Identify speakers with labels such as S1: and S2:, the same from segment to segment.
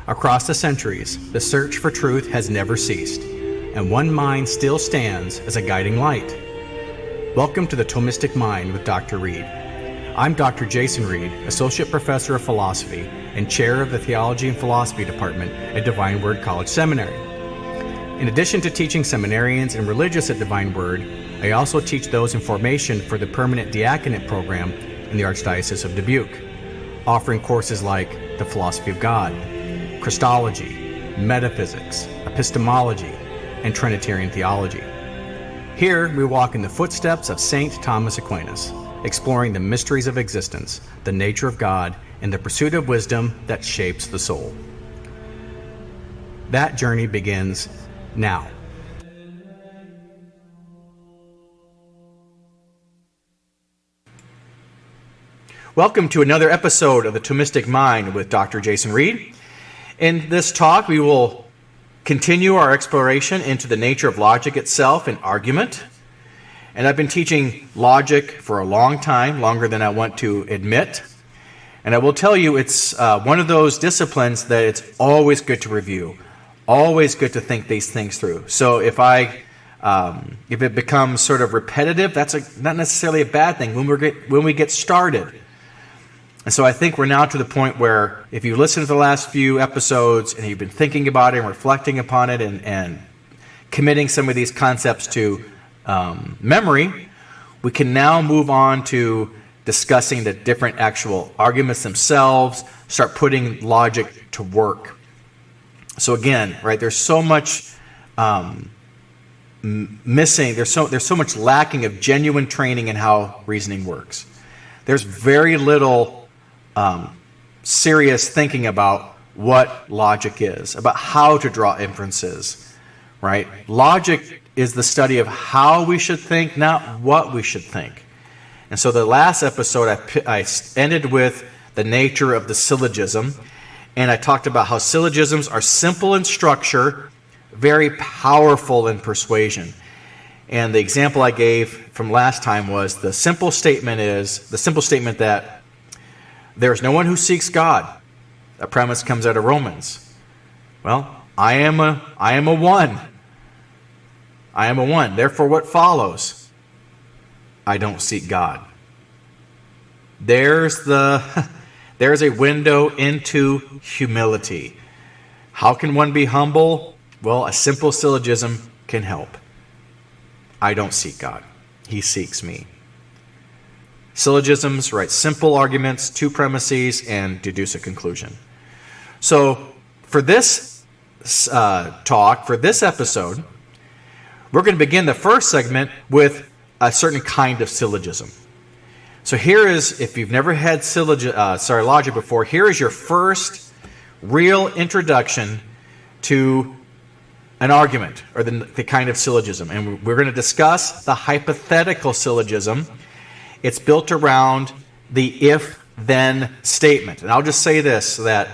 S1: Across the centuries, the search for truth has never ceased, and one mind still stands as a guiding light. Welcome to the Thomistic Mind with Dr. Reed. I'm Dr. Jason Reed, Associate Professor of Philosophy and Chair of the Theology and Philosophy Department at Divine Word College Seminary. In addition to teaching seminarians and religious at Divine Word, I also teach those in formation for the Permanent Diaconate Program in the Archdiocese of Dubuque, offering courses like the Philosophy of God, Christology, Metaphysics, Epistemology, and Trinitarian Theology. Here, we walk in the footsteps of Saint Thomas Aquinas, exploring the mysteries of existence, the nature of God, and the pursuit of wisdom that shapes the soul. That journey begins now. Welcome to another episode of the Thomistic Mind with Dr. Jason Reed. In this talk, we will continue our exploration into the nature of logic itself and argument. And I've been teaching logic for a long time, longer than I want to admit. And I will tell you, it's one of those disciplines that it's always good to review, always good to think these things through. So if it becomes sort of repetitive, that's not necessarily a bad thing when we get started. And so I think we're now to the point where if you listen to the last few episodes and you've been thinking about it and reflecting upon it and committing some of these concepts to memory, we can now move on to discussing the different actual arguments themselves, start putting logic to work. So again, right, there's so much missing, there's so much lacking of genuine training in how reasoning works. There's very little serious thinking about what logic is, about how to draw inferences, right? Logic is the study of how we should think, not what we should think. And so the last episode, I ended with the nature of the syllogism, and I talked about how syllogisms are simple in structure, very powerful in persuasion. And the example I gave from last time was the simple statement that there's no one who seeks God. A premise comes out of Romans. Well, I am a one. I am a one. Therefore, what follows? I don't seek God. There's a window into humility. How can one be humble? Well, a simple syllogism can help. I don't seek God. He seeks me. Syllogisms write simple arguments, two premises, and deduce a conclusion. So for this talk, for this episode, we're going to begin the first segment with a certain kind of syllogism. So here is, if you've never had logic before, here is your first real introduction to an argument, or the kind of syllogism. And we're going to discuss the hypothetical syllogism. It's built around the if-then statement. And I'll just say this, that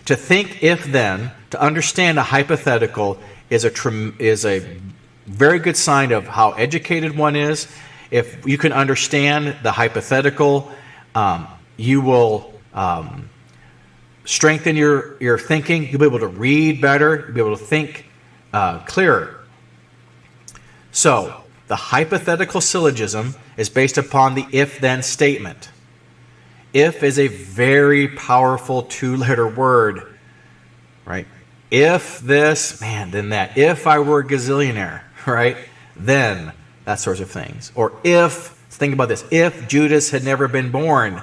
S1: to think if-then, to understand a hypothetical is a very good sign of how educated one is. If you can understand the hypothetical, you will strengthen your thinking. You'll be able to read better. You'll be able to think clearer. So, the hypothetical syllogism is based upon the if-then statement. If is a very powerful two-letter word, right? If this, then that. If I were a gazillionaire, right? Then, that sorts of things. Or if, think about this, if Judas had never been born,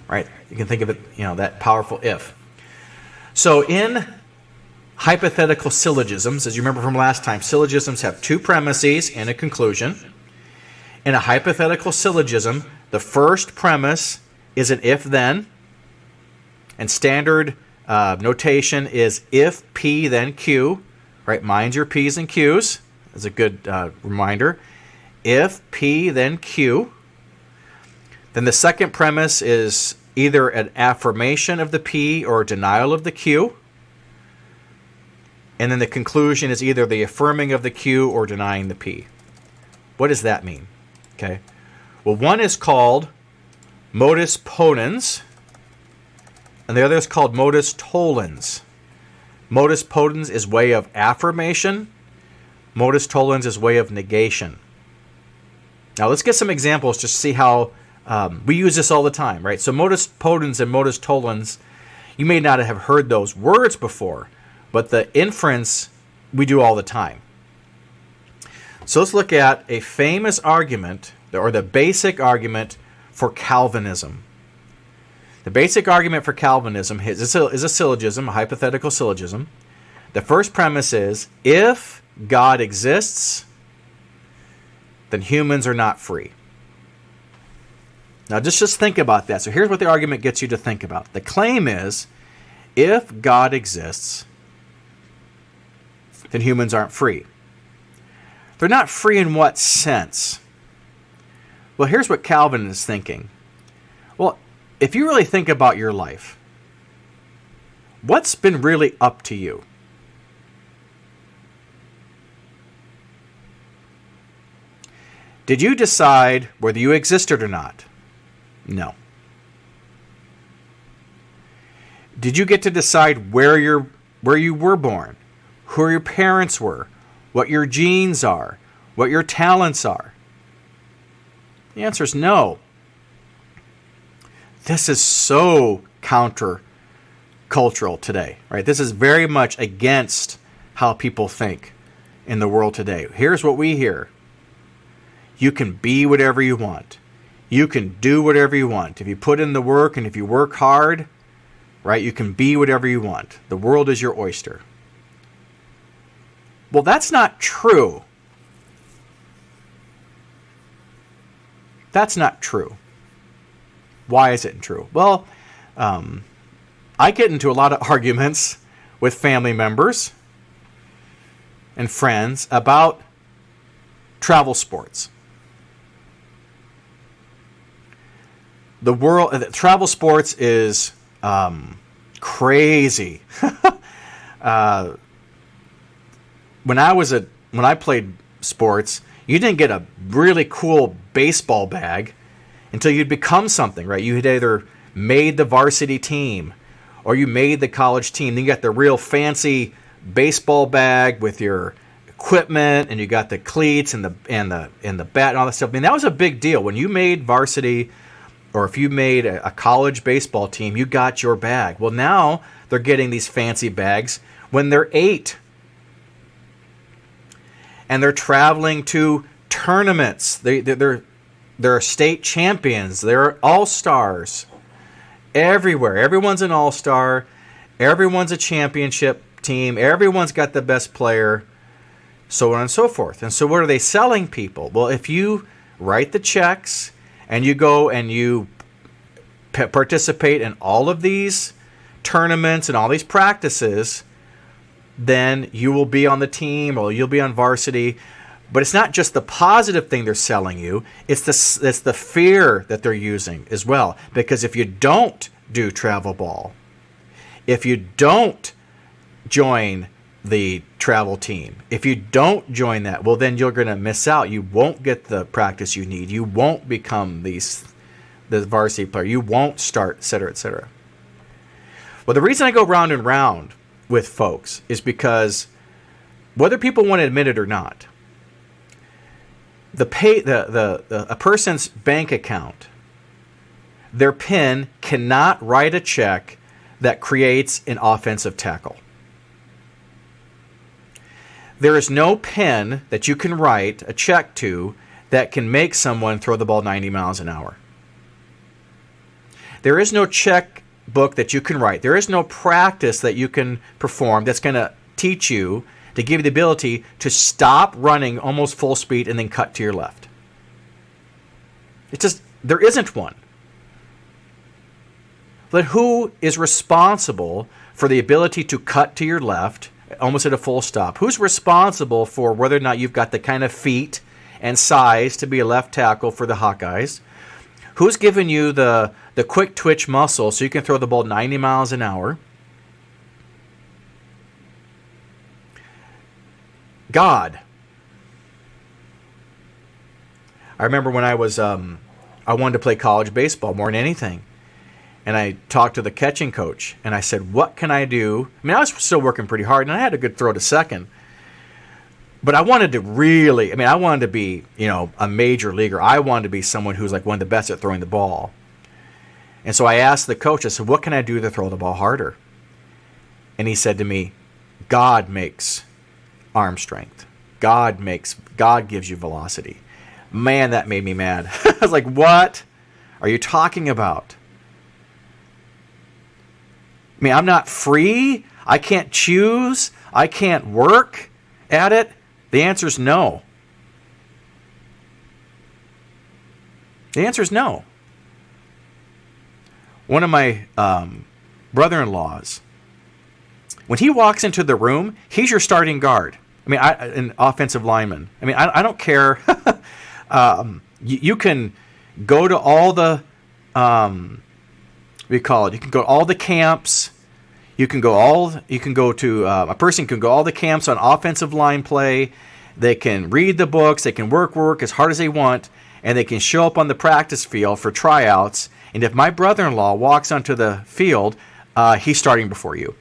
S1: right? You can think of it, that powerful if. So in hypothetical syllogisms, as you remember from last time, syllogisms have two premises and a conclusion. In a hypothetical syllogism, the first premise is an if-then, and standard notation is if P, then Q, right? Mind your P's and Q's, as a good reminder. If P, then Q. Then the second premise is either an affirmation of the P or a denial of the Q. And then the conclusion is either the affirming of the Q or denying the P. What does that mean? Okay. Well, one is called modus ponens, and the other is called modus tollens. Modus potens is way of affirmation. Modus tollens is way of negation. Now let's get some examples just to see how we use this all the time, right? So modus potens and modus tollens, you may not have heard those words before, but the inference we do all the time. So let's look at a famous argument, or the basic argument for Calvinism. The basic argument for Calvinism is a syllogism, a hypothetical syllogism. The first premise is, if God exists, then humans are not free. Now just think about that. So here's what the argument gets you to think about. The claim is, if God exists, then humans aren't free. They're not free in what sense? Well, here's what Calvin is thinking. Well, if you really think about your life, what's been really up to you? Did you decide whether you existed or not? No. Did you get to decide where you were born, who your parents were, what your genes are, what your talents are? The answer is no. This is so counter-cultural today, right? This is very much against how people think in the world today. Here's what we hear. You can be whatever you want. You can do whatever you want. If you put in the work and if you work hard, right, you can be whatever you want. The world is your oyster. Well, that's not true. That's not true. Why isn't it true? Well, I get into a lot of arguments with family members and friends about travel sports. Travel sports is crazy. When I played sports, you didn't get a really cool baseball bag until you'd become something, right? You had either made the varsity team or you made the college team. Then you got the real fancy baseball bag with your equipment, and you got the cleats and the bat and all that stuff. I mean, that was a big deal. When you made varsity, or if you made a college baseball team, you got your bag. Well, now they're getting these fancy bags when they're 8. And they're traveling to tournaments. They're state champions. They're all-stars everywhere. Everyone's an all-star. Everyone's a championship team. Everyone's got the best player, so on and so forth. And so what are they selling people? Well, if you write the checks and you go and you participate in all of these tournaments and all these practices, then you will be on the team or you'll be on varsity. But it's not just the positive thing they're selling you. It's the fear that they're using as well. Because if you don't do travel ball, if you don't join the travel team, if you don't join that, well, then you're going to miss out. You won't get the practice you need. You won't become the varsity player. You won't start, et cetera, et cetera. Well, the reason I go round and round with folks is because whether people want to admit it or not, a person's bank account, their PIN cannot write a check that creates an offensive tackle. There is no PIN that you can write a check to that can make someone throw the ball 90 miles an hour. There is no checkbook that you can write. There is no practice that you can perform that's going to teach you, to give you the ability to stop running almost full speed and then cut to your left. It's just, there isn't one. But who is responsible for the ability to cut to your left almost at a full stop? Who's responsible for whether or not you've got the kind of feet and size to be a left tackle for the Hawkeyes? Who's given you the quick twitch muscle so you can throw the ball 90 miles an hour? God. I remember when I wanted to play college baseball more than anything. and I talked to the catching coach, and I said, what can I do? I mean, I was still working pretty hard, and I had a good throw to second. But I wanted to really, I wanted to be, a major leaguer. I wanted to be someone who's like one of the best at throwing the ball. And so I asked the coach, I said, what can I do to throw the ball harder? And he said to me, God makes arm strength. God gives you velocity. Man, that made me mad. I was like, what are you talking about? I'm not free. I can't choose. I can't work at it. The answer is no. The answer is no. One of my brother-in-laws, when he walks into the room, he's your starting guard. An offensive lineman. I don't care. You can go to all the, you can go to all the camps. A person can go all the camps on offensive line play. They can read the books. They can work as hard as they want, and they can show up on the practice field for tryouts. And if my brother-in-law walks onto the field, he's starting before you.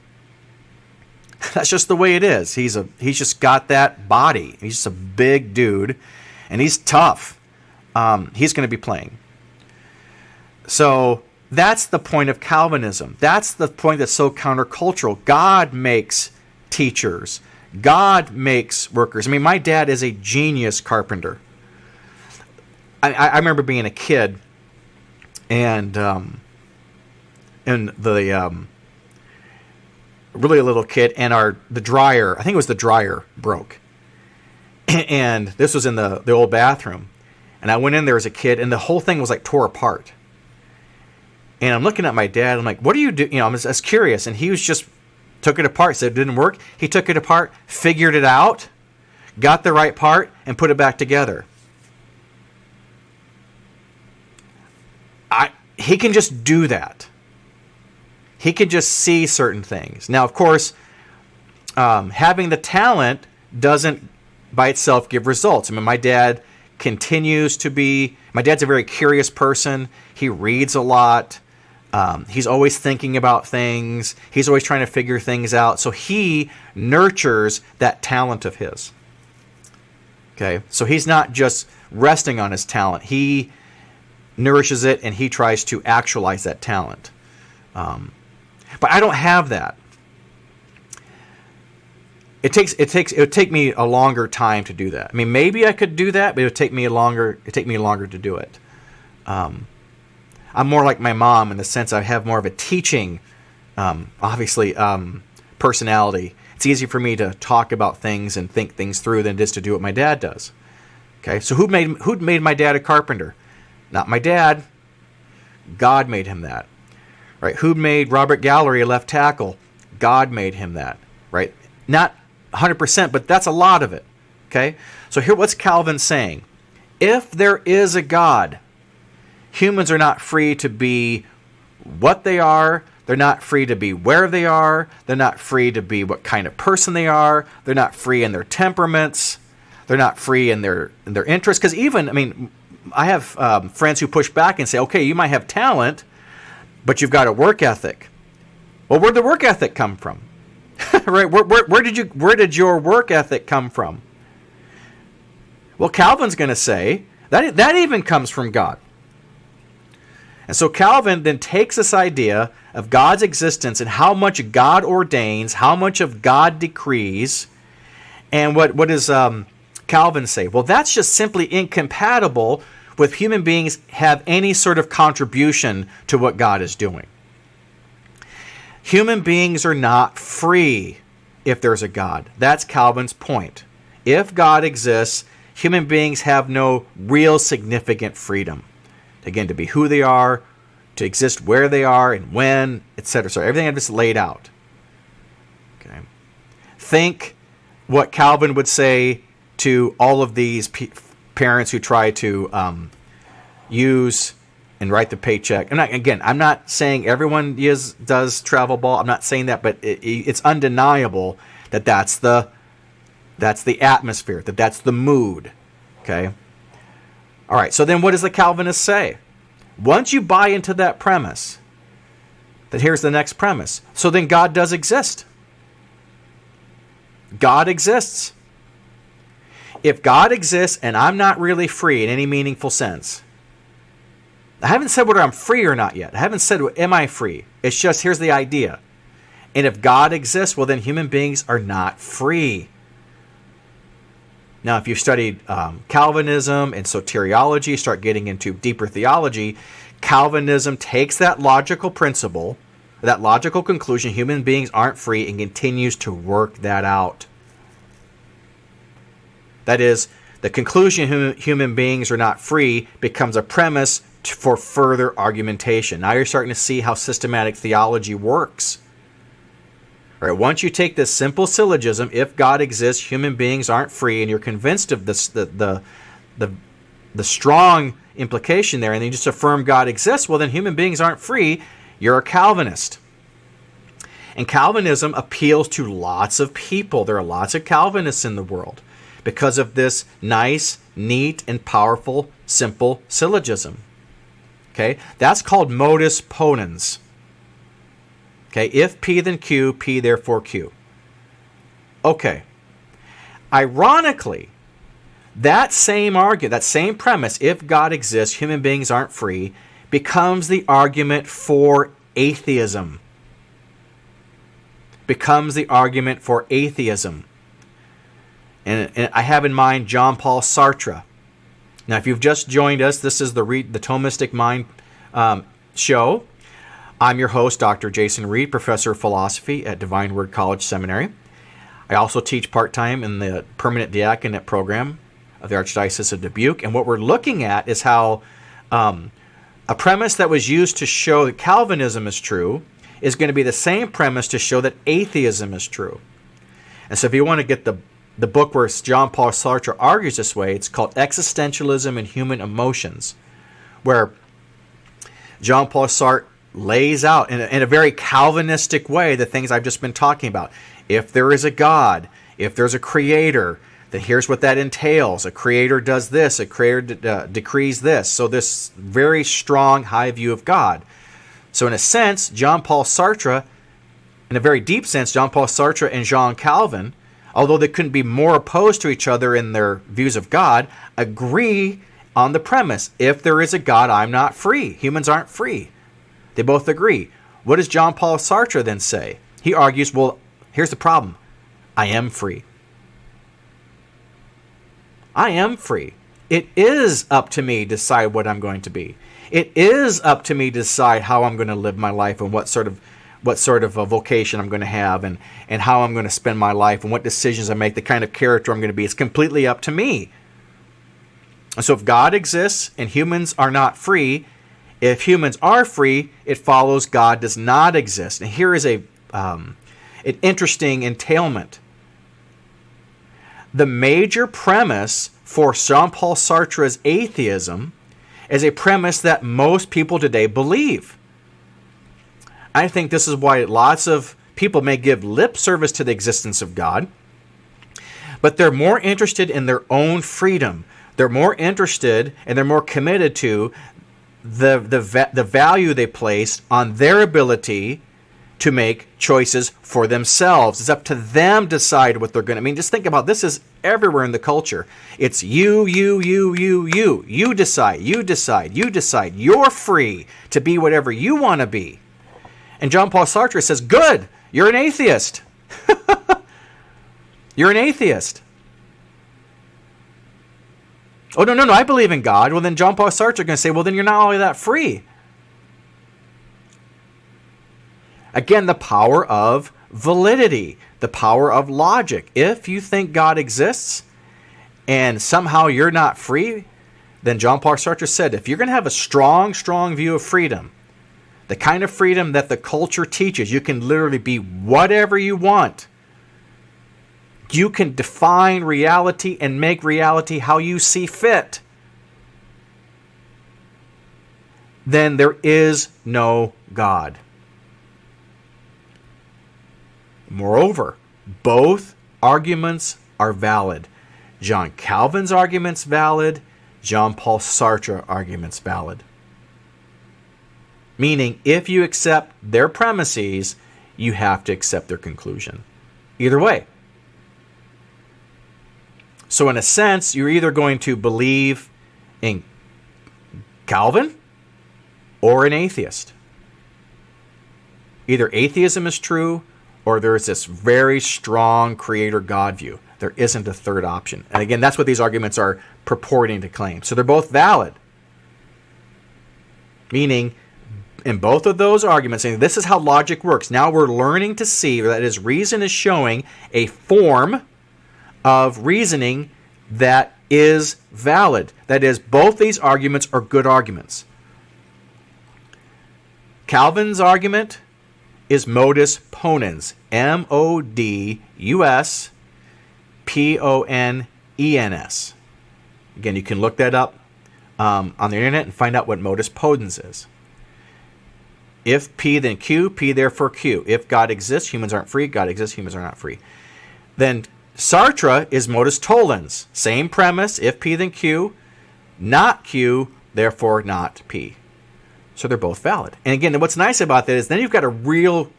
S1: That's just the way it is. He's just got that body. He's just a big dude, and he's tough. He's going to be playing. So that's the point of Calvinism. That's the point that's so countercultural. God makes teachers. God makes workers. My dad is a genius carpenter. I remember being a kid, and really a little kid, and the dryer, I think it was the dryer, broke. And this was in the old bathroom. And I went in there as a kid, and the whole thing was like tore apart. And I'm looking at my dad. I'm like, what do you do? I was curious. And he was just took it apart, said it didn't work. He took it apart, figured it out, got the right part, and put it back together. He can just do that. He can just see certain things. Now, of course, having the talent doesn't by itself give results. My dad continues to be. My dad's a very curious person. He reads a lot. He's always thinking about things. He's always trying to figure things out. So he nurtures that talent of his. Okay, so he's not just resting on his talent. He nourishes it, and he tries to actualize that talent. But I don't have that. It would take me a longer time to do that. Maybe I could do that, but it would take me longer to do it. I'm more like my mom in the sense I have more of a teaching, personality. It's easy for me to talk about things and think things through than it is to do what my dad does. Okay, so who made my dad a carpenter? Not my dad. God made him that. Right? Who made Robert Gallery a left tackle? God made him that. Right? Not 100%, but that's a lot of it. Okay? So here, what's Calvin saying? If there is a God, humans are not free to be what they are. They're not free to be where they are. They're not free to be what kind of person they are. They're not free in their temperaments. They're not free in their interests. Because even, I have friends who push back and say, okay, you might have talent, but you've got a work ethic. Well, where'd the work ethic come from? Right? Where did your work ethic come from? Well, Calvin's going to say that even comes from God. And so Calvin then takes this idea of God's existence and how much God ordains, how much of God decrees, and what does Calvin say? Well, that's just simply incompatible with human beings have any sort of contribution to what God is doing. Human beings are not free if there's a God. That's Calvin's point. If God exists, human beings have no real significant freedom. Again, to be who they are, to exist where they are and when, etc. So everything I've just laid out. Okay. Think what Calvin would say to all of these parents who try to use and write the paycheck. I'm not saying everyone does travel ball. I'm not saying that, but it's undeniable that that's the atmosphere, that's the mood. Okay. All right. So then, what does the Calvinist say? Once you buy into that premise, Then here's the next premise. So then God does exist. God exists. If God exists and I'm not really free in any meaningful sense, I haven't said whether I'm free or not yet. I haven't said, am I free? It's just, here's the idea. And if God exists, well, then human beings are not free. Now, if you've studied Calvinism and soteriology, start getting into deeper theology, Calvinism takes that logical principle, that logical conclusion, human beings aren't free, and continues to work that out. That is, the conclusion human beings are not free becomes a premise for further argumentation. Now you're starting to see how systematic theology works. All right, once you take this simple syllogism, if God exists, human beings aren't free, and you're convinced of this, the strong implication there, and then you just affirm God exists, well, then human beings aren't free, you're a Calvinist. And Calvinism appeals to lots of people. There are lots of Calvinists in the world because of this nice, neat, and powerful, simple syllogism. Okay, that's called modus ponens. Okay, if P then Q, P therefore Q. Okay. Ironically, that same argument, that same premise, if God exists, human beings aren't free, becomes the argument for atheism. Becomes the argument for atheism. And I have in mind Jean Paul Sartre. Now, if you've just joined us, this is the Thomistic Mind show. I'm your host, Dr. Jason Reed, Professor of Philosophy at Divine Word College Seminary. I also teach part-time in the Permanent Diaconate program of the Archdiocese of Dubuque. And what we're looking at is how a premise that was used to show that Calvinism is true is going to be the same premise to show that atheism is true. And so if you want to get the book where Jean Paul Sartre argues this way, it's called Existentialism and Human Emotions, where Jean Paul Sartre lays out in a very Calvinistic way the things I've just been talking about. If there is a God, if there's a creator, then here's what that entails. A creator does this, a creator decrees this. So this very strong, high view of God. So in a sense, Jean Paul Sartre, in a very deep sense, Jean Paul Sartre and Jean Calvin, although they couldn't be more opposed to each other in their views of God, agree on the premise, if there is a God, I'm not free. Humans aren't free. They both agree. What does Jean Paul Sartre then say? He argues, well, here's the problem. I am free. I am free. It is up to me to decide what I'm going to be. It is up to me to decide how I'm going to live my life and what sort of a vocation I'm going to have and how I'm going to spend my life and what decisions I make, the kind of character I'm going to be. It's completely up to me. And so if God exists and humans are not free, if humans are free, it follows God does not exist. And here is an interesting entailment. The major premise for Jean-Paul Sartre's atheism is a premise that most people today believe. I think this is why lots of people may give lip service to the existence of God, but they're more interested in their own freedom. They're more interested and they're more committed to the value they place on their ability to make choices for themselves. It's up to them to decide what they're going to. I mean, just think about this is everywhere in the culture. It's you. You decide, you decide, you decide. You're free to be whatever you want to be. And Jean Paul Sartre says, good, you're an atheist. You're an atheist. Oh, no, I believe in God. Well, then Jean Paul Sartre is going to say, well, then you're not all that free. Again, the power of validity, the power of logic. If you think God exists and somehow you're not free, then Jean Paul Sartre said, if you're going to have a strong view of freedom, the kind of freedom that the culture teaches, you can literally be whatever you want. You can define reality and make reality how you see fit. Then there is no God. Moreover, both arguments are valid. John Calvin's argument's valid. Jean Paul Sartre's argument's valid. Meaning, if you accept their premises, you have to accept their conclusion. Either way. So in a sense, you're either going to believe in Calvin or an atheist. Either atheism is true or there is this very strong creator God view. There isn't a third option. And again, that's what these arguments are purporting to claim. So they're both valid. Meaning, in both of those arguments, saying this is how logic works. Now we're learning to see that is reason is showing a form of reasoning that is valid. That is, both these arguments are good arguments. Calvin's argument is modus ponens. M-O-D-U-S-P-O-N-E-N-S. Again, you can look that up on the internet and find out what modus ponens is. If P, then Q, P, therefore Q. If God exists, humans aren't free. God exists, humans are not free. Then Sartre is modus tollens. Same premise. If P, then Q. Not Q, therefore not P. So they're both valid. And again, what's nice about that is then you've got a real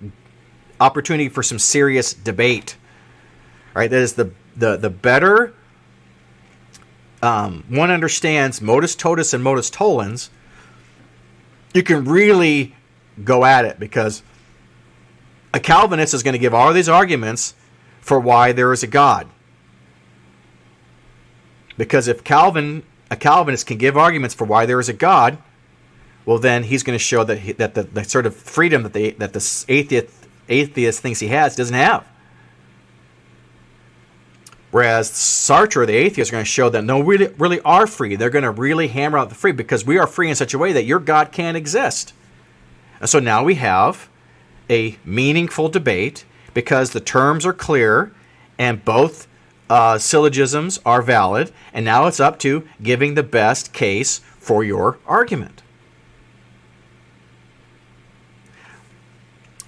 S1: opportunity for some serious debate. Right? That is the better one understands modus totus and modus tollens, you can really go at it, because a Calvinist is going to give all these arguments for why there is a God. Because if a Calvinist can give arguments for why there is a God, well, then he's going to show that that the sort of freedom that the atheist thinks he has doesn't have. Whereas Sartre, the atheist, are going to show that no, we really are free. They're going to really hammer out the free, because we are free in such a way that your God can't exist. And so now we have a meaningful debate, because the terms are clear and both syllogisms are valid. And now it's up to giving the best case for your argument.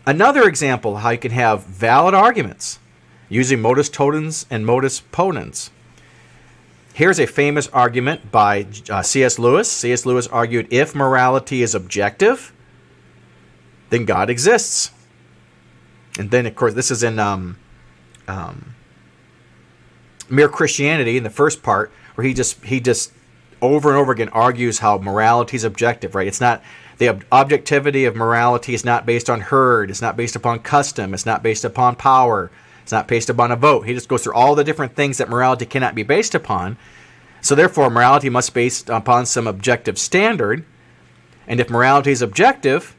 S1: Another example of how you can have valid arguments using modus tollens and modus ponens. Here's a famous argument by C.S. Lewis. C.S. Lewis argued, if morality is objective, then God exists. And then, of course, this is in Mere Christianity, in the first part, where he just over and over again argues how morality is objective, right? It's not, the objectivity of morality is not based on herd, it's not based upon custom, it's not based upon power, it's not based upon a vote. He just goes through all the different things that morality cannot be based upon. So therefore, morality must be based upon some objective standard. And if morality is objective,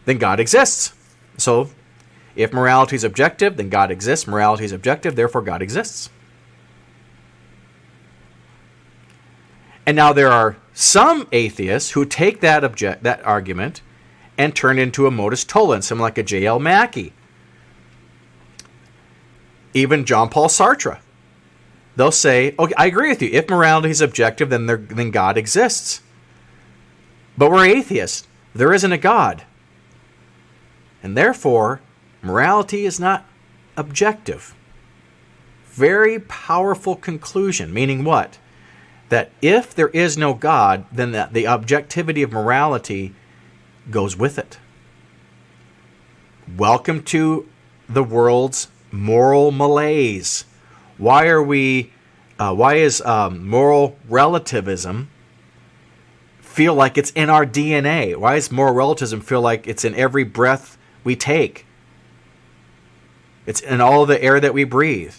S1: then God exists. So if morality is objective, then God exists. Morality is objective, therefore God exists. And now there are some atheists who take that argument and turn it into a modus tollens, someone like a J.L. Mackie. Even Jean-Paul Sartre. They'll say, okay, I agree with you. If morality is objective, then God exists. But we're atheists. There isn't a God. And therefore, morality is not objective. Very powerful conclusion, meaning what? That if there is no God, then the objectivity of morality goes with it. Welcome to the world's moral malaise. Why is moral relativism feel like it's in our DNA? Why does moral relativism feel like it's in every breath we take? It's in all the air that we breathe.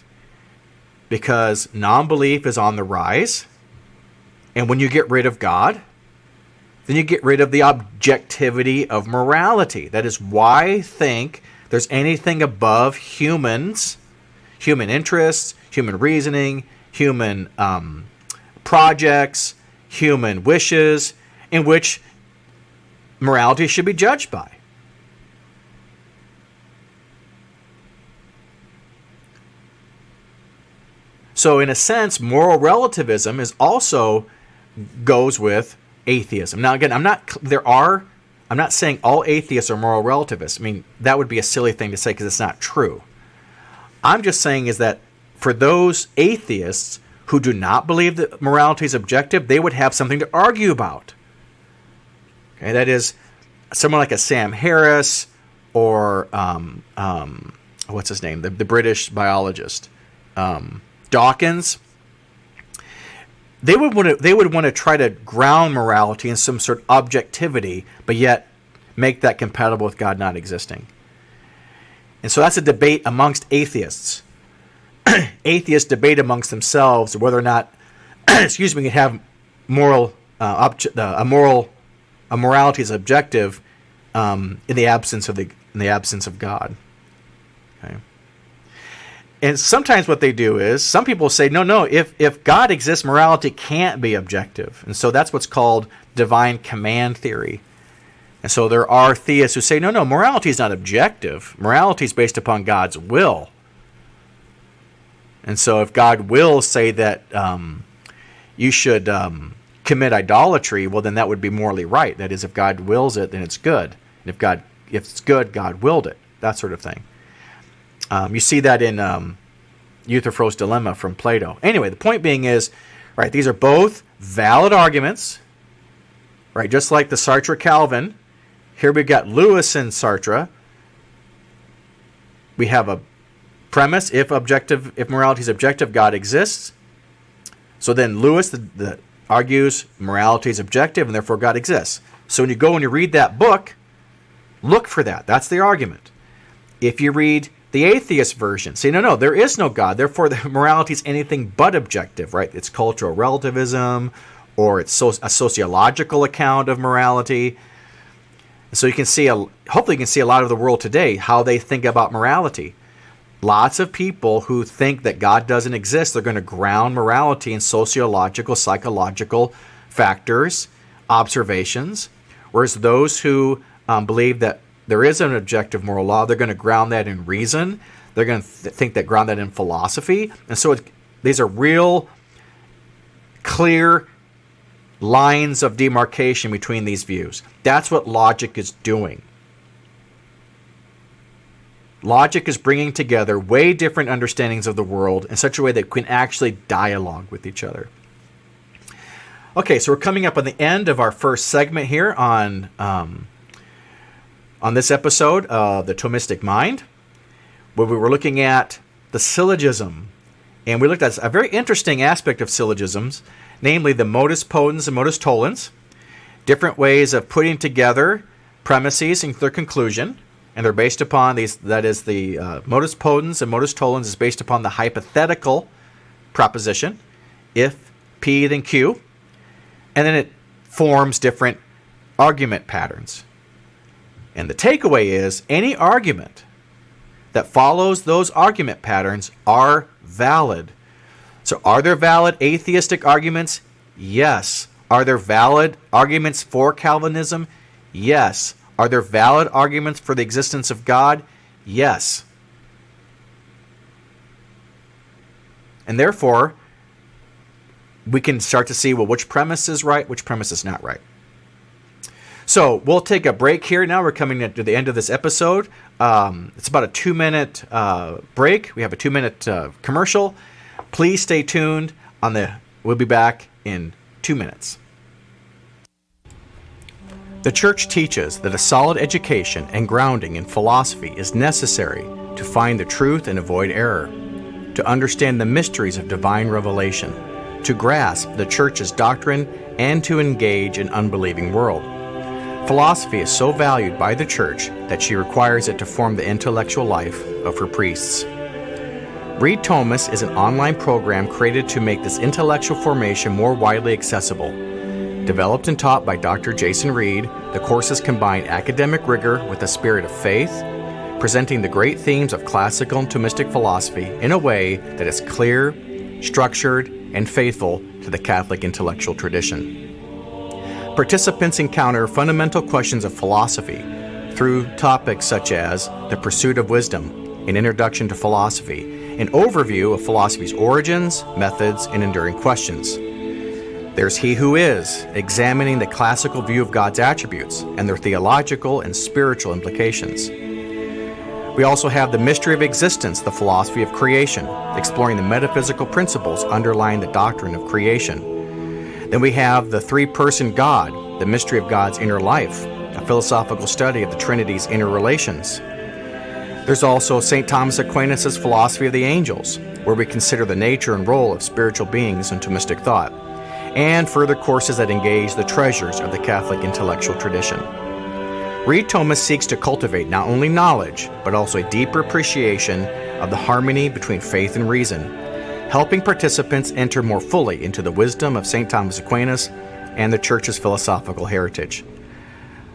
S1: Because non-belief is on the rise. And when you get rid of God, then you get rid of the objectivity of morality. That is why I think there's anything above humans, human interests, human reasoning, human projects, human wishes, in which morality should be judged by. So in a sense, moral relativism is also goes with atheism. Now again, I'm not saying all atheists are moral relativists. I mean, that would be a silly thing to say because it's not true. I'm just saying is that for those atheists who do not believe that morality is objective, they would have something to argue about. Okay, that is, someone like a Sam Harris or what's his name, the British biologist, Dawkins, they would want to try to ground morality in some sort of objectivity, but yet make that compatible with God not existing. And so that's a debate amongst atheists. Atheists debate amongst themselves whether or not, excuse me, can have a morality is objective in the absence of God. Okay. And sometimes what they do is, some people say, no, if God exists, morality can't be objective. And so that's what's called divine command theory. And so there are theists who say, no, morality is not objective. Morality is based upon God's will. And so if God will say that you should commit idolatry, well, then that would be morally right. That is, if God wills it, then it's good. And if it's good, God willed it. That sort of thing. You see that in Euthyphro's Dilemma from Plato. Anyway, the point being is, right, these are both valid arguments, right? Just like the Sartre Calvin. Here we've got Lewis and Sartre. We have a premise: if morality is objective, God exists. So then Lewis argues morality is objective, and therefore God exists. So when you go and you read that book, look for that. That's the argument. If you read the atheist version, say, no, there is no God, therefore the morality is anything but objective, right? It's cultural relativism, or it's a sociological account of morality. So you can see, hopefully you can see a lot of the world today, how they think about morality. Lots of people who think that God doesn't exist, they're going to ground morality in sociological, psychological factors, observations, whereas those who believe that there is an objective moral law, they're going to ground that in reason. They're going to ground that in philosophy. And so these are real clear lines of demarcation between these views. That's what logic is doing. Logic is bringing together way different understandings of the world in such a way that we can actually dialogue with each other. Okay, so we're coming up on the end of our first segment here on this episode of the Thomistic Mind, where we were looking at the syllogism. And we looked at a very interesting aspect of syllogisms, namely the modus potens and modus tollens, different ways of putting together premises and their conclusion. And they're based upon these, that is, the modus potens and modus tollens is based upon the hypothetical proposition, if P then Q, and then it forms different argument patterns. And the takeaway is any argument that follows those argument patterns are valid. So are there valid atheistic arguments? Yes. Are there valid arguments for Calvinism? Yes. Are there valid arguments for the existence of God? Yes. And therefore, we can start to see, well, which premise is right, which premise is not right. So we'll take a break here now. We're coming to the end of this episode. It's about a 2-minute break. We have a 2-minute commercial. Please stay tuned. We'll be back in 2 minutes. The Church teaches that a solid education and grounding in philosophy is necessary to find the truth and avoid error, to understand the mysteries of divine revelation, to grasp the Church's doctrine, and to engage an unbelieving world. Philosophy is so valued by the Church that she requires it to form the intellectual life of her priests. Read Thomas is an online program created to make this intellectual formation more widely accessible. Developed and taught by Dr. Jason Reed, the courses combine academic rigor with a spirit of faith, presenting the great themes of classical and Thomistic philosophy in a way that is clear, structured, and faithful to the Catholic intellectual tradition. Participants encounter fundamental questions of philosophy through topics such as the pursuit of wisdom, an introduction to philosophy, an overview of philosophy's origins, methods, and enduring questions. There's He Who Is, examining the classical view of God's attributes and their theological and spiritual implications. We also have the mystery of existence, the philosophy of creation, exploring the metaphysical principles underlying the doctrine of creation. Then we have the three-person God, the mystery of God's inner life, a philosophical study of the Trinity's interrelations. There's also St. Thomas Aquinas' Philosophy of the Angels, where we consider the nature and role of spiritual beings in Thomistic thought, and further courses that engage the treasures of the Catholic intellectual tradition. Read Thomas seeks to cultivate not only knowledge, but also a deeper appreciation of the harmony between faith and reason, helping participants enter more fully into the wisdom of St. Thomas Aquinas and the Church's philosophical heritage.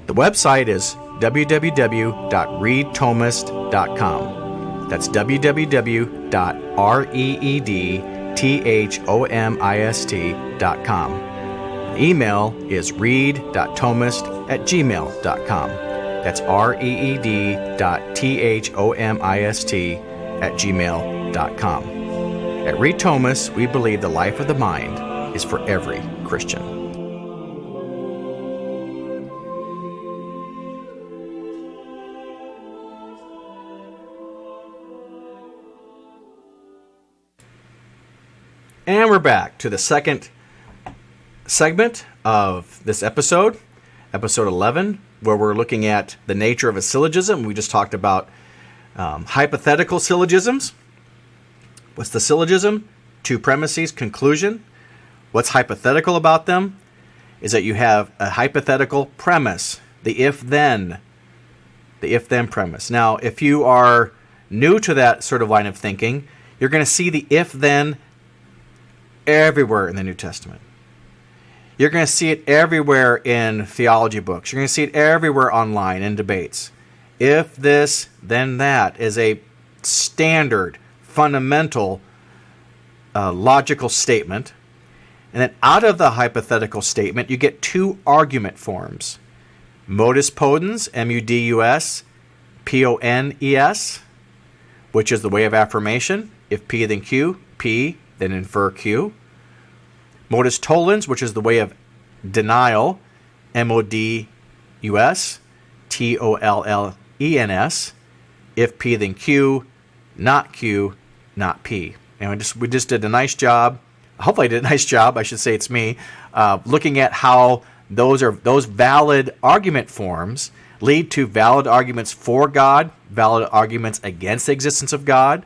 S1: The website is www.readthomist.com. That's www.readthomist.com. Email is read.thomist@gmail.com. That's reed.thomist@gmail.com. At Read Thomist, we believe the life of the mind is for every Christian. And we're back to the second segment of this episode, episode 11, where we're looking at the nature of a syllogism. We just talked about hypothetical syllogisms. What's the syllogism? Two premises, conclusion. What's hypothetical about them is that you have a hypothetical premise, the if-then premise. Now, if you are new to that sort of line of thinking, you're going to see the if-then everywhere in the New Testament. You're going to see it everywhere in theology books. You're going to see it everywhere online in debates. If this, then that is a standard, fundamental, logical statement. And then out of the hypothetical statement, you get two argument forms. Modus ponens, M-U-D-U-S, P-O-N-E-S, which is the way of affirmation. If P, then Q. P, then infer Q. Modus tollens, which is the way of denial, M-O-D-U-S, T-O-L-L-E-N-S. If P, then Q, not Q, not P. And we just did a nice job. Hopefully I did a nice job, I should say it's me, looking at how those valid argument forms lead to valid arguments for God, valid arguments against the existence of God,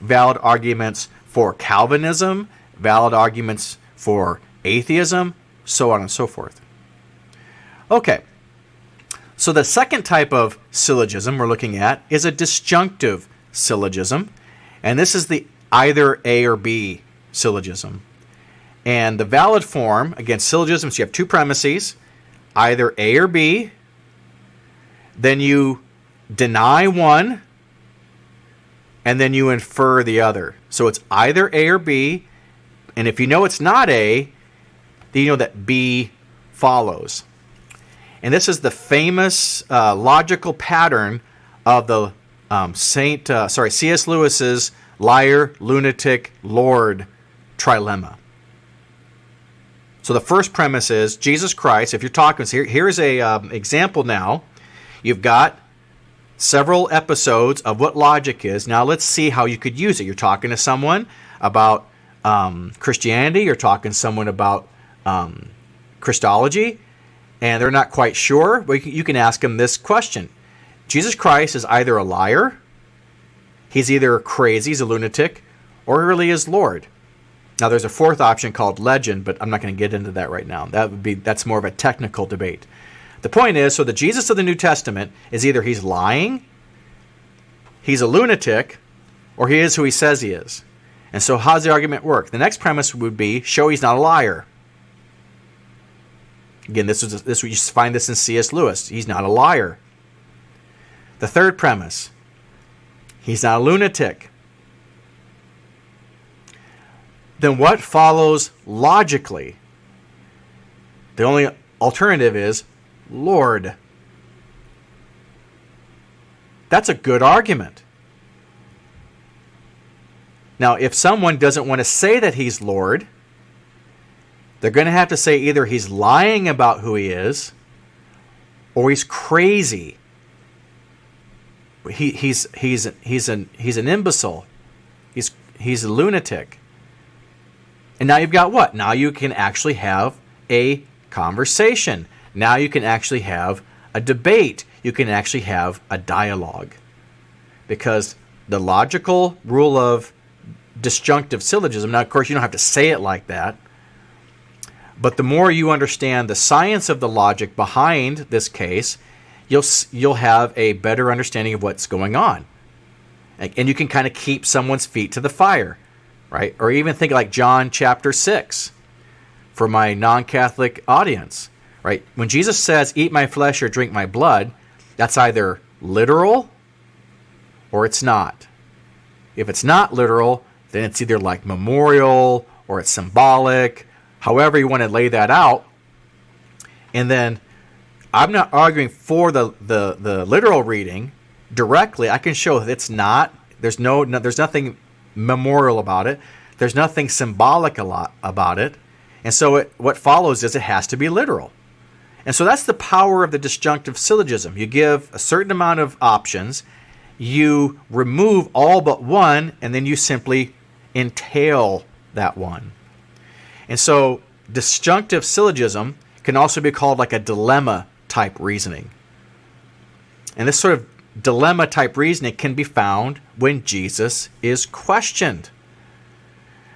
S1: valid arguments for Calvinism, valid arguments for atheism, so on and so forth. Okay, so the second type of syllogism we're looking at is a disjunctive syllogism, and this is the either A or B syllogism. And the valid form, again, syllogisms, you have two premises, either A or B, then you deny one, and then you infer the other. So it's either A or B, and if you know it's not A, then you know that B follows. And this is the famous logical pattern of the C.S. Lewis's liar, lunatic, Lord trilemma. So the first premise is Jesus Christ. If you're talking, so here's a example now. You've got several episodes of what logic is. Now let's see how you could use it. You're talking to someone about Christianity. You're talking to someone about Christology, and they're not quite sure. But you can ask them this question. Jesus Christ is either a liar, he's either crazy, he's a lunatic, or he really is Lord. Now there's a fourth option called legend, but I'm not going to get into that right now. That's more of a technical debate. The point is, so the Jesus of the New Testament is either he's lying, he's a lunatic, or he is who he says he is. And so how does the argument work? The next premise would be, show he's not a liar. Again, this you find this in C.S. Lewis. He's not a liar. The third premise, he's not a lunatic. Then what follows logically? The only alternative is Lord. That's a good argument. Now, if someone doesn't want to say that he's Lord, they're going to have to say either he's lying about who he is, or he's crazy. He's an imbecile. He's a lunatic. And now you've got what? Now you can actually have a conversation. Now you can actually have a debate. You can actually have a dialogue. Because the logical rule of disjunctive syllogism, now of course you don't have to say it like that, but the more you understand the science of the logic behind this case, you'll have a better understanding of what's going on. And you can kind of keep someone's feet to the fire, right? Or even think like John chapter 6 for my non-Catholic audience, right? When Jesus says, eat my flesh or drink my blood, that's either literal or it's not. If it's not literal, then it's either like memorial or it's symbolic, however you want to lay that out. And then I'm not arguing for the literal reading directly. I can show that it's not. There's nothing memorial about it. There's nothing symbolic about it. And so what follows is it has to be literal. And so that's the power of the disjunctive syllogism. You give a certain amount of options, you remove all but one, and then you simply entail that one. And so disjunctive syllogism can also be called like a dilemma type reasoning. And this sort of dilemma type reasoning can be found when Jesus is questioned.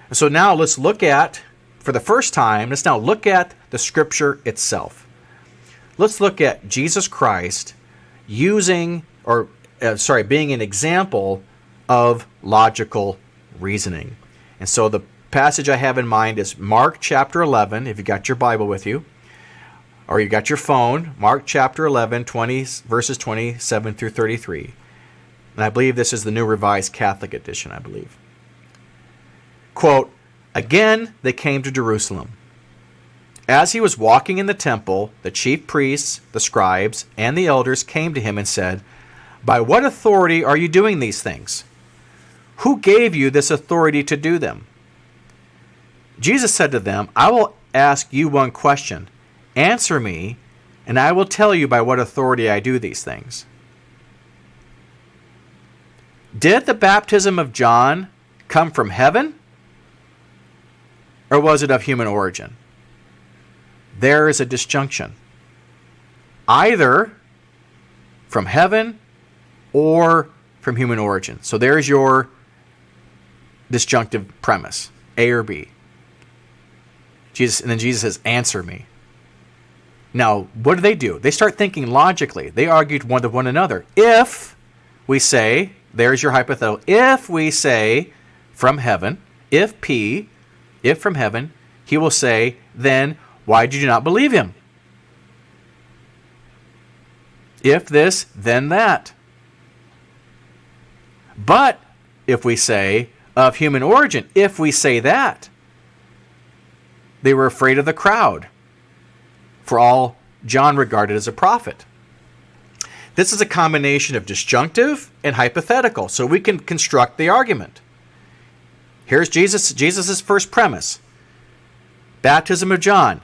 S1: And so now let's look at, for the first time, let's now look at the scripture itself. Let's look at Jesus Christ being an example of logical reasoning. And so the passage I have in mind is Mark chapter 11, if you got your Bible with you, or you got your phone, Mark chapter 11, verses 27 through 33. And I believe this is the New Revised Catholic Edition, I believe. Quote, again they came to Jerusalem. As he was walking in the temple, the chief priests, the scribes, and the elders came to him and said, by what authority are you doing these things? Who gave you this authority to do them? Jesus said to them, I will ask you one question. Answer me, and I will tell you by what authority I do these things. Did the baptism of John come from heaven, or was it of human origin? There is a disjunction. Either from heaven or from human origin. So there's your disjunctive premise, A or B. And then Jesus says, answer me. Now, what do? They start thinking logically. They argued one to one another. If we say, there's your hypothetical, if we say from heaven, if from heaven, he will say, then why did you not believe him? If this, then that. But if we say of human origin, if we say that, they were afraid of the crowd, for all John regarded as a prophet. This is a combination of disjunctive and hypothetical, so we can construct the argument. Here's Jesus' first premise. Baptism of John,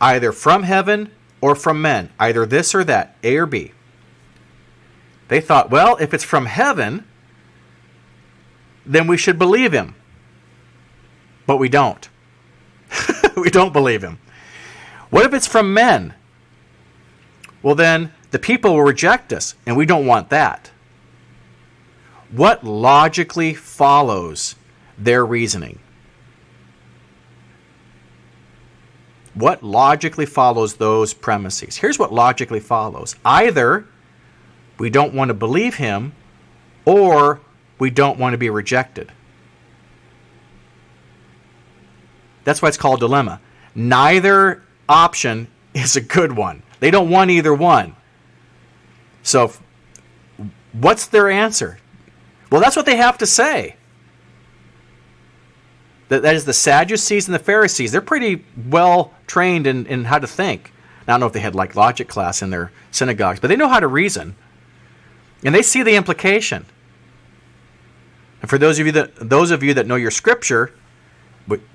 S1: either from heaven or from men, either this or that, A or B. They thought, well, if it's from heaven, then we should believe him. But we don't. We don't believe him. What if it's from men? Well, then the people will reject us, and we don't want that. What logically follows their reasoning? What logically follows those premises? Here's what logically follows. Either we don't want to believe him, or we don't want to be rejected. That's why it's called dilemma. Neither option is a good one. They don't want either one. So what's their answer? Well, that's what they have to say. That is the Sadducees and the Pharisees. They're pretty well trained in how to think. Now, I don't know if they had like logic class in their synagogues, but they know how to reason. And they see the implication. And for those of you that know your scripture,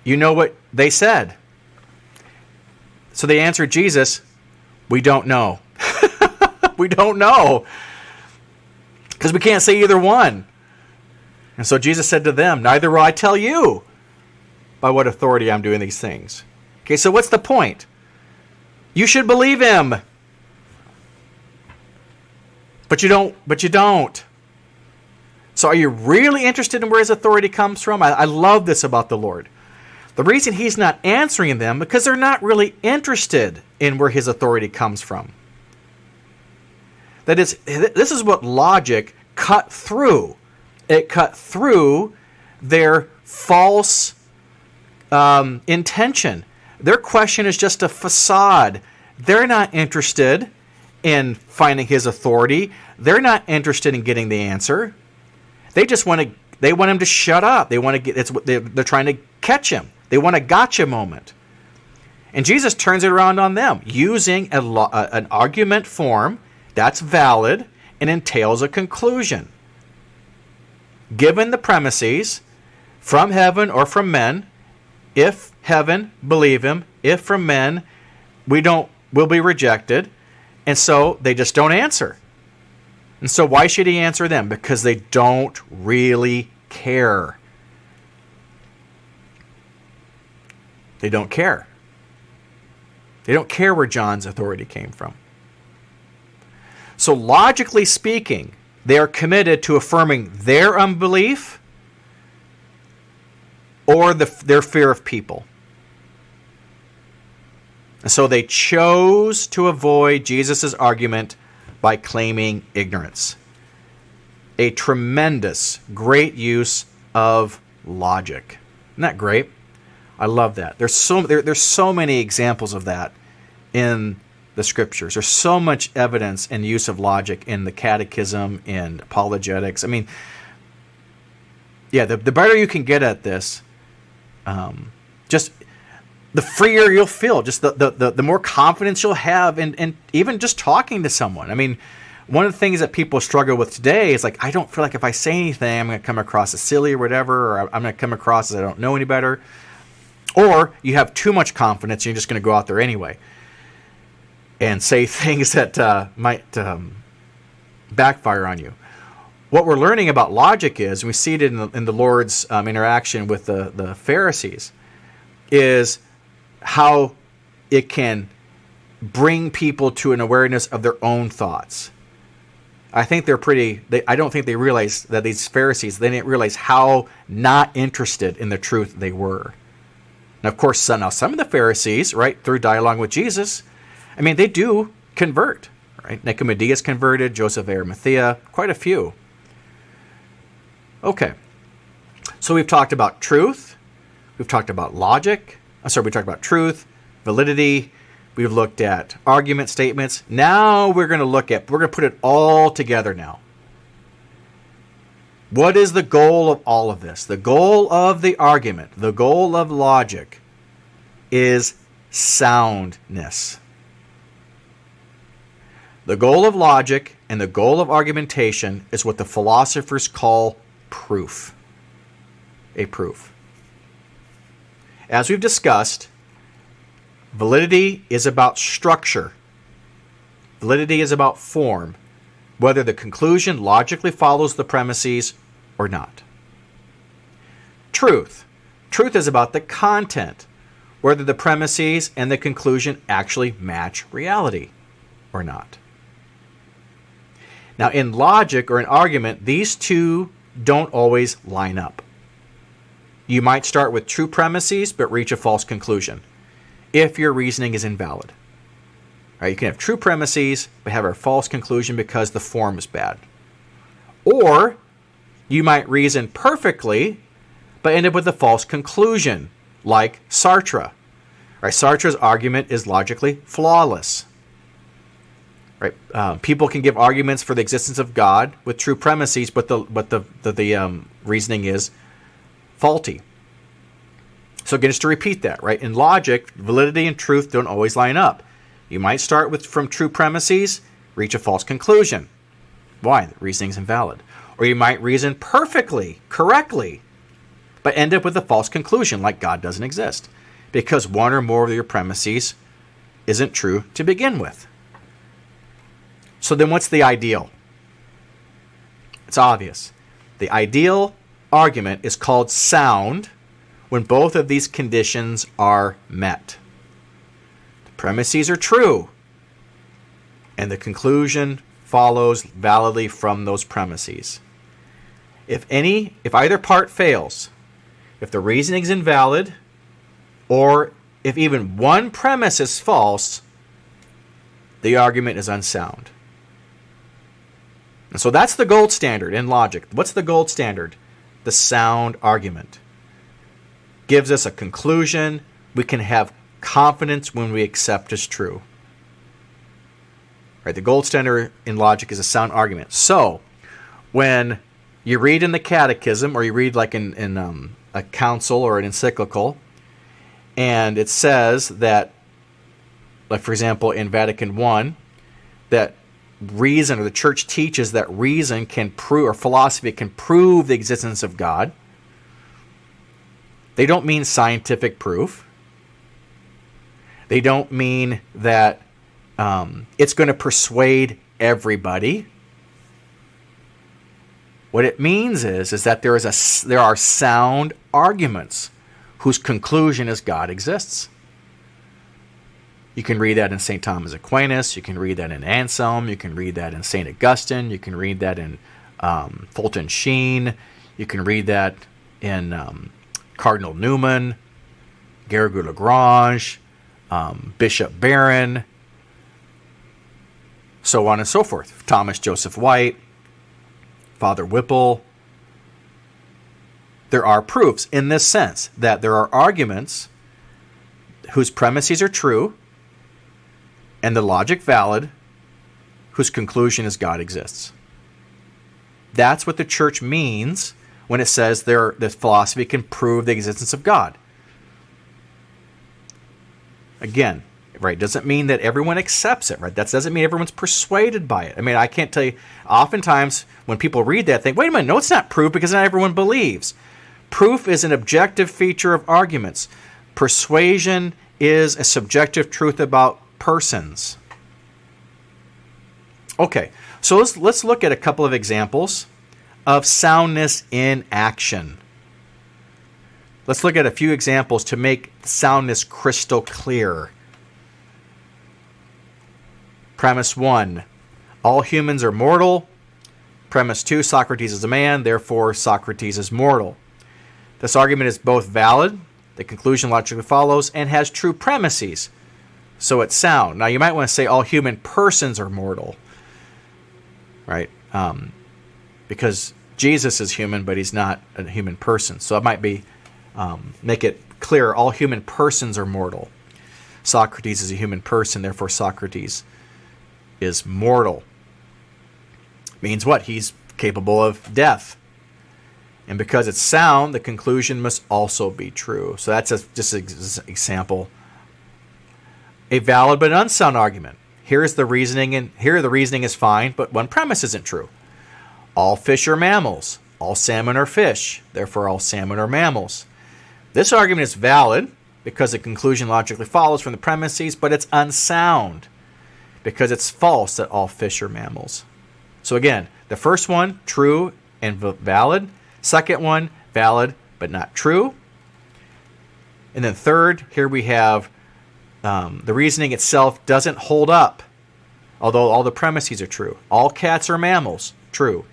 S1: you know what they said. So they answered Jesus, we don't know. We don't know. Because we can't say either one. And so Jesus said to them, neither will I tell you by what authority I'm doing these things. Okay, so what's the point? You should believe him. But you don't. So are you really interested in where his authority comes from? I love this about the Lord. The reason he's not answering them because they're not really interested in where his authority comes from. That is, this is what logic cut through. It cut through their false intention. Their question is just a facade. They're not interested in finding his authority. They're not interested in getting the answer. They just want him to shut up. They want to get. They're trying to catch him. They want a gotcha moment. And Jesus turns it around on them using an argument form that's valid and entails a conclusion. Given the premises, from heaven or from men, if heaven, believe him. If from men, we'll be rejected. And so they just don't answer. And so why should he answer them? Because they don't really care. They don't care. They don't care where John's authority came from. So logically speaking, they are committed to affirming their unbelief or their fear of people. And so they chose to avoid Jesus' argument by claiming ignorance. A tremendous, great use of logic. Isn't that great? I love that. There's so many examples of that in the scriptures. There's so much evidence and use of logic in the catechism and apologetics. I mean, yeah, the better you can get at this, just the freer you'll feel, just the more confidence you'll have in even just talking to someone. I mean, one of the things that people struggle with today is like, I don't feel like if I say anything, I'm going to come across as silly or whatever, or I'm going to come across as I don't know any better. Or you have too much confidence and you're just going to go out there anyway and say things that might backfire on you. What we're learning about logic is, we see it in the Lord's interaction with the Pharisees, is how it can bring people to an awareness of their own thoughts. I think I don't think they realize that these Pharisees, they didn't realize how not interested in the truth they were. And of course, some of the Pharisees, right, through dialogue with Jesus, I mean, they do convert, right? Nicodemus converted, Joseph of Arimathea, quite a few. Okay, so we've talked about truth, we've talked about logic, we talked about truth, validity, we've looked at argument statements. Now we're going to put it all together now. What is the goal of all of this? The goal of the argument, the goal of logic is soundness. The goal of logic and the goal of argumentation is what the philosophers call proof. A proof. As we've discussed, validity is about structure. Validity is about form, whether the conclusion logically follows the premises or not. Truth. Truth is about the content, whether the premises and the conclusion actually match reality or not. Now, in logic or in argument, these two don't always line up. You might start with true premises but reach a false conclusion if your reasoning is invalid. Right, you can have true premises but have a false conclusion because the form is bad. Or you might reason perfectly but end up with a false conclusion, like Sartre. Right, Sartre's argument is logically flawless. Right, people can give arguments for the existence of God with true premises, but the reasoning is faulty. So again, just to repeat that, right? In logic, validity and truth don't always line up. You might start from true premises, reach a false conclusion. Why? The reasoning is invalid. Or you might reason perfectly, correctly, but end up with a false conclusion, like God doesn't exist, because one or more of your premises isn't true to begin with. So then what's the ideal? It's obvious. The ideal argument is called sound when both of these conditions are met. The premises are true, and the conclusion follows validly from those premises. If either part fails, if the reasoning is invalid, or if even one premise is false, the argument is unsound. And so that's the gold standard in logic. What's the gold standard? The sound argument. Gives us a conclusion we can have confidence when we accept as true. Right? The gold standard in logic is a sound argument. So, when you read in the catechism, or you read like in a council or an encyclical, and it says that, like for example in Vatican I, that reason, or the church teaches that reason can prove, or philosophy can prove the existence of God, they don't mean scientific proof. They don't mean that it's going to persuade everybody. What it means is that there are sound arguments whose conclusion is God exists. You can read that in St. Thomas Aquinas. You can read that in Anselm. You can read that in St. Augustine. You can read that in Fulton Sheen. You can read that in Cardinal Newman, Garrigou Lagrange, Bishop Barron, so on and so forth. Thomas Joseph White, Father Whipple. There are proofs in this sense that there are arguments whose premises are true and the logic valid, whose conclusion is God exists. That's what the church means when it says that philosophy can prove the existence of God. Again, right, doesn't mean that everyone accepts it, right? That doesn't mean everyone's persuaded by it. I mean, I can't tell you, oftentimes when people read that, they think, wait a minute, no, it's not proof because not everyone believes. Proof is an objective feature of arguments. Persuasion is a subjective truth about persons. Okay, so let's look at a couple of examples of soundness in action. Let's look at a few examples to make soundness crystal clear. Premise 1, all humans are mortal. Premise 2, Socrates is a man, therefore Socrates is mortal. This argument is both valid, the conclusion logically follows, and has true premises, so it's sound. Now you might want to say all human persons are mortal, right? Because Jesus is human, but he's not a human person. So it might be, make it clear, all human persons are mortal. Socrates is a human person, therefore Socrates is mortal. Means what? He's capable of death. And because it's sound, the conclusion must also be true. So that's just an example. A valid but unsound argument. Here the reasoning is fine, but one premise isn't true. All fish are mammals. All salmon are fish. Therefore, all salmon are mammals. This argument is valid because the conclusion logically follows from the premises, but it's unsound because it's false that all fish are mammals. So again, the first one, true and valid. Second one, valid but not true. And then third, here we have the reasoning itself doesn't hold up, although all the premises are true. All cats are mammals, true.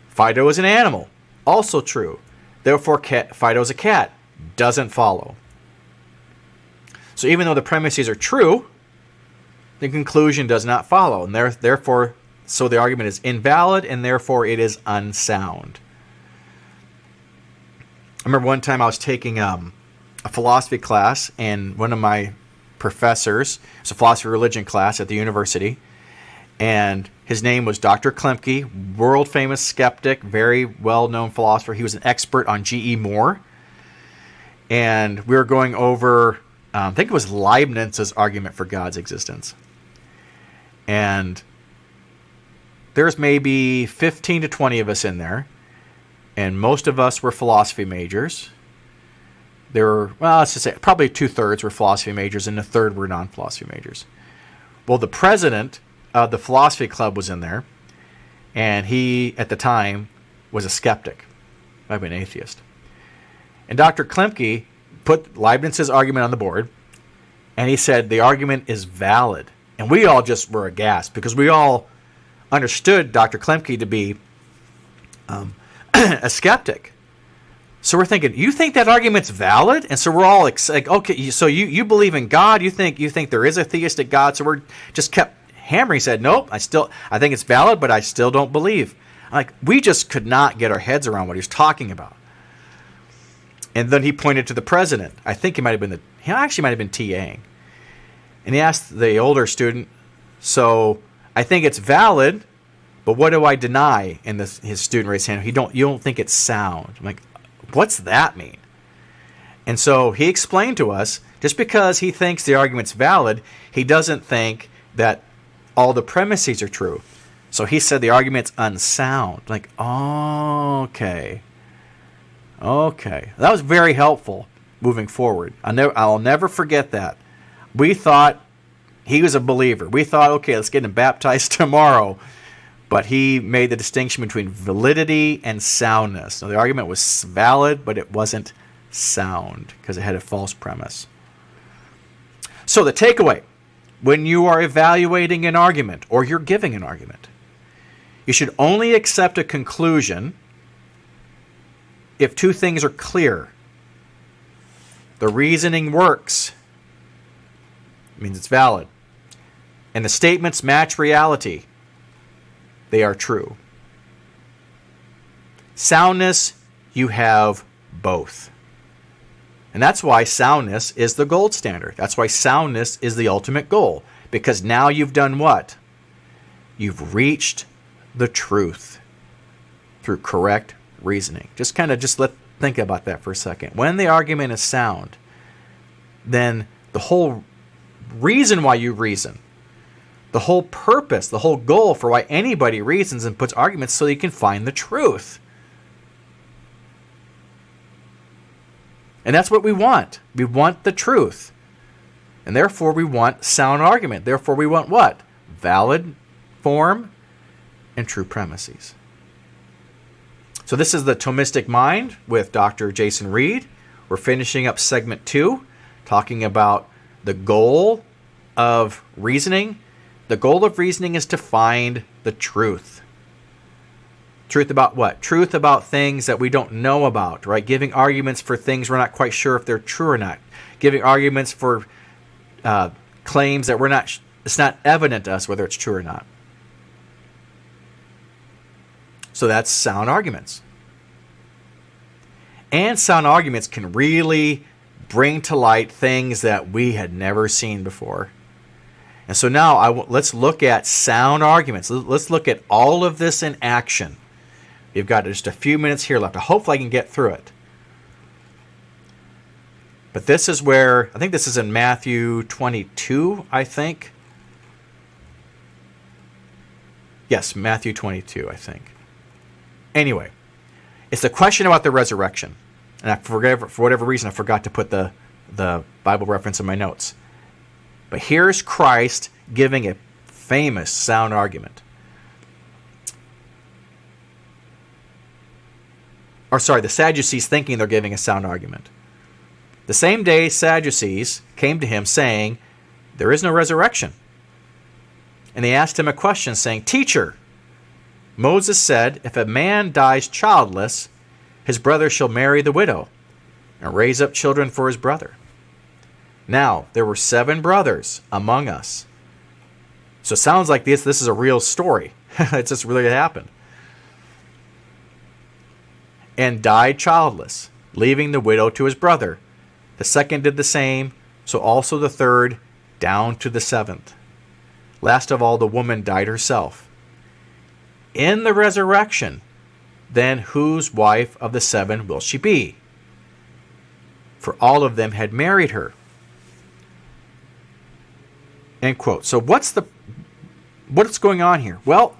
S1: Fido is an animal, also true. Therefore, Fido is a cat, doesn't follow. So even though the premises are true, the conclusion does not follow, and therefore, so the argument is invalid, and therefore it is unsound. I remember one time I was taking a philosophy class, and one of my professors, it was a philosophy of religion class at the university, and his name was Dr. Klemke, world-famous skeptic, very well-known philosopher. He was an expert on G.E. Moore, and we were going over, I think it was Leibniz's argument for God's existence. And there's maybe 15 to 20 of us in there, and most of us were philosophy majors. There were, well, let's just say probably 2/3 were philosophy majors, and a third were non-philosophy majors. Well, the president of the philosophy club was in there, and he, at the time, was a skeptic, might be an atheist. And Dr. Klemke put Leibniz's argument on the board, and he said the argument is valid. And we all just were aghast because we all understood Dr. Klemke to be a skeptic. So we're thinking, you think that argument's valid? And so we're all like, okay, so you believe in God? You think there is a theistic God? So we're just kept hammering. He said, nope, I think it's valid, but I still don't believe. Like, we just could not get our heads around what he was talking about. And then he pointed to the president. I think he actually might have been TAing. And he asked the older student, so I think it's valid, but what do I deny? And his student raised his hand. You don't think it's sound. I'm like, what's that mean? And so he explained to us, just because he thinks the argument's valid, he doesn't think that all the premises are true. So he said the argument's unsound. Like, oh, okay. Okay. That was very helpful moving forward. I'll never forget that. We thought he was a believer. We thought, okay, let's get him baptized tomorrow. But he made the distinction between validity and soundness. So the argument was valid, but it wasn't sound because it had a false premise. So the takeaway, when you are evaluating an argument or you're giving an argument, you should only accept a conclusion if two things are clear. The reasoning works. It means it's valid. And the statements match reality. They are true. Soundness, you have both. And that's why soundness is the gold standard. That's why soundness is the ultimate goal. Because now you've done what? You've reached the truth through correct reasoning. Just think about that for a second. When the argument is sound, then the whole reason why you reason, the whole purpose, the whole goal for why anybody reasons and puts arguments, so you can find the truth. And that's what we want. We want the truth. And therefore we want sound argument. Therefore we want what? Valid form and true premises. So this is the Thomistic Mind with Dr. Jason Reed. We're finishing up segment 2, talking about the goal of reasoning. The goal of reasoning is to find the truth. Truth about what? Truth about things that we don't know about, right? Giving arguments for things we're not quite sure if they're true or not. Giving arguments for claims that it's not evident to us whether it's true or not. So that's sound arguments. And sound arguments can really bring to light things that we had never seen before. And so now let's look at sound arguments. Let's look at all of this in action. We've got just a few minutes here left. Hopefully I can get through it. But this is where, I think this is in Matthew 22, I think. Yes, Matthew 22, I think. Anyway, it's a question about the resurrection. And for whatever reason, I forgot to put the Bible reference in my notes. But here's Christ giving a famous sound argument. The Sadducees thinking they're giving a sound argument. The same day, Sadducees came to him saying, there is no resurrection. And they asked him a question saying, Teacher, Moses said, if a man dies childless, his brother shall marry the widow and raise up children for his brother. Now, there were 7 brothers among us. So it sounds like this is a real story. It just really happened. And died childless, leaving the widow to his brother. The second did the same, so also the third, down to the 7th. Last of all, the woman died herself. In the resurrection, then whose wife of the 7 will she be? For all of them had married her. End quote. So what's going on here? Well,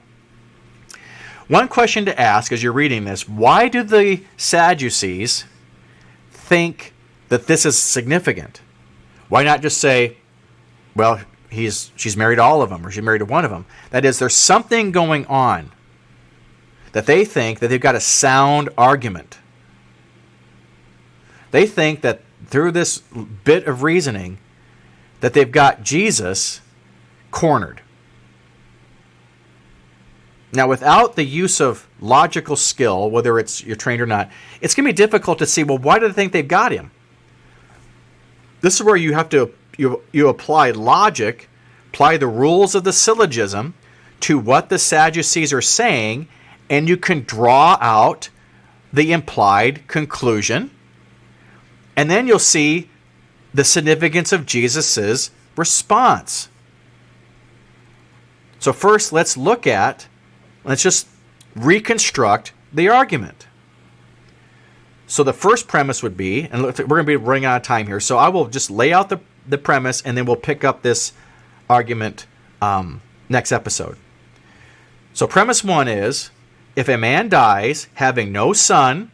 S1: one question to ask as you're reading this, why do the Sadducees think that this is significant? Why not just say, well, she's married to all of them, or she's married to one of them? That is, there's something going on that they think that they've got a sound argument. They think that through this bit of reasoning that they've got Jesus cornered. Now, without the use of logical skill, whether you're trained or not, it's going to be difficult to see, well, why do they think they've got him? This is where you have to you apply logic, apply the rules of the syllogism to what the Sadducees are saying, and you can draw out the implied conclusion. And then you'll see the significance of Jesus' response. So first, let's just reconstruct the argument. So the first premise would be, and we're going to be running out of time here, so I will just lay out the premise, and then we'll pick up this argument next episode. So premise 1 is, if a man dies having no son,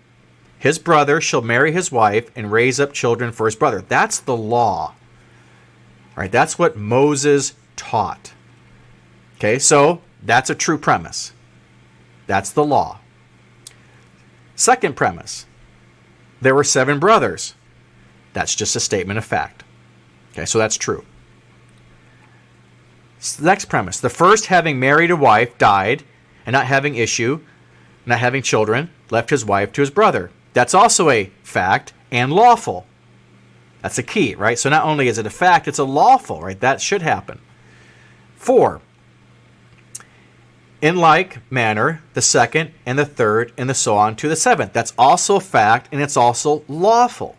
S1: his brother shall marry his wife and raise up children for his brother. That's the law. All right, that's what Moses taught. Okay, so that's a true premise. That's the law. Second premise, there were 7 brothers. That's just a statement of fact. Okay, so that's true. Next premise, the first having married a wife died and not having issue, not having children, left his wife to his brother. That's also a fact and lawful. That's the key, right? So not only is it a fact, it's a lawful, right? That should happen. 4, in like manner, the second and the third and so on to the 7th. That's also a fact and it's also lawful.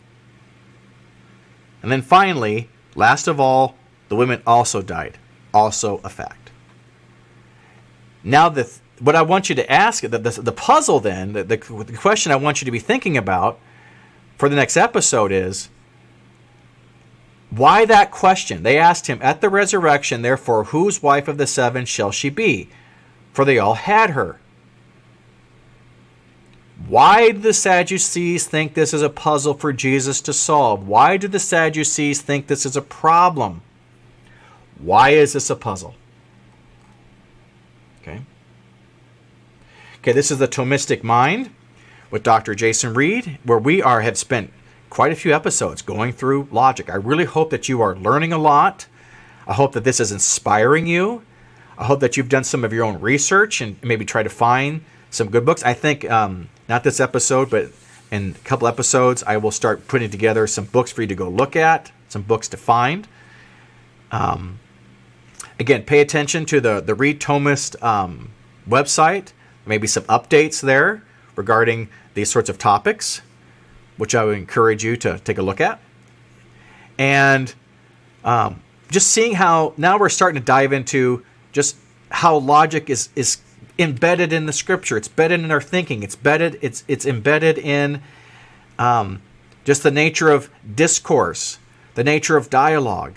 S1: And then finally, last of all, the women also died. Also a fact. Now, what I want you to ask, the puzzle then, the question I want you to be thinking about for the next episode is, why that question? They asked him, at the resurrection, therefore, whose wife of the 7 shall she be? For they all had her. Why do the Sadducees think this is a puzzle for Jesus to solve? Why do the Sadducees think this is a problem? Why is this a puzzle? Okay, this is the Thomistic Mind with Dr. Jason Reed, where we have spent quite a few episodes going through logic. I really hope that you are learning a lot. I hope that this is inspiring you. I hope that you've done some of your own research and maybe try to find some good books. I think, not this episode, but in a couple episodes, I will start putting together some books for you to go look at, some books to find. Again, pay attention to the Reed Thomist website. Maybe some updates there regarding these sorts of topics, which I would encourage you to take a look at. And just seeing how now we're starting to dive into just how logic is embedded in the Scripture. It's embedded in our thinking. It's embedded in just the nature of discourse, the nature of dialogue.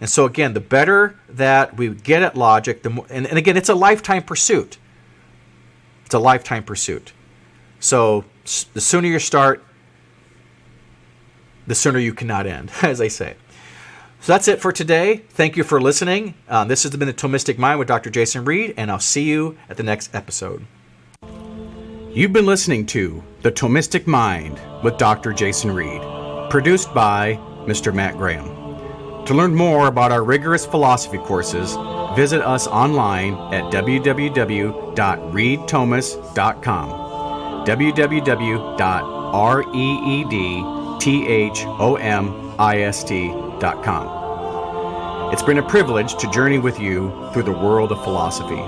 S1: And so again, the better that we get at logic, the more, and again, it's a lifetime pursuit. It's a lifetime pursuit. So the sooner you start, the sooner you cannot end, as I say. So that's it for today. Thank you for listening. This has been the Thomistic Mind with Dr. Jason Reed, and I'll see you at the next episode. You've been listening to The Thomistic Mind with Dr. Jason Reed, produced by Mr. Matt Graham. To learn more about our rigorous philosophy courses, visit us online at www.reedthomis.com, www.reedthomist.com. It's been a privilege to journey with you through the world of philosophy,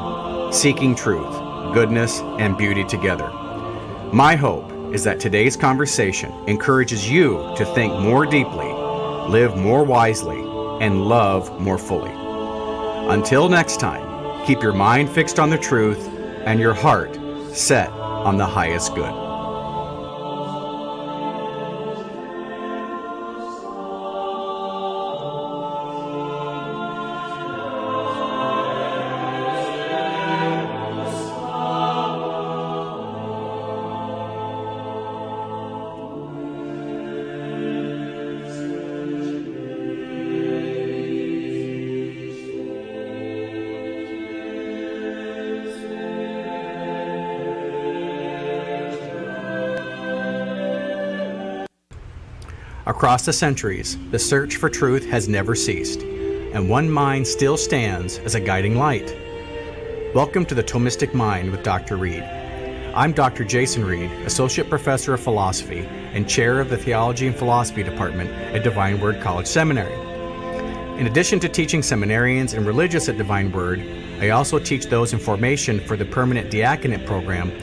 S1: seeking truth, goodness, and beauty together. My hope is that today's conversation encourages you to think more deeply, live more wisely, and love more fully. Until next time, keep your mind fixed on the truth and your heart set on the highest good. Across the centuries, the search for truth has never ceased, and one mind still stands as a guiding light. Welcome to the Thomistic Mind with Dr. Reed. I'm Dr. Jason Reed, Associate Professor of Philosophy and Chair of the Theology and Philosophy Department at Divine Word College Seminary. In addition to teaching seminarians and religious at Divine Word, I also teach those in formation for the Permanent Diaconate Program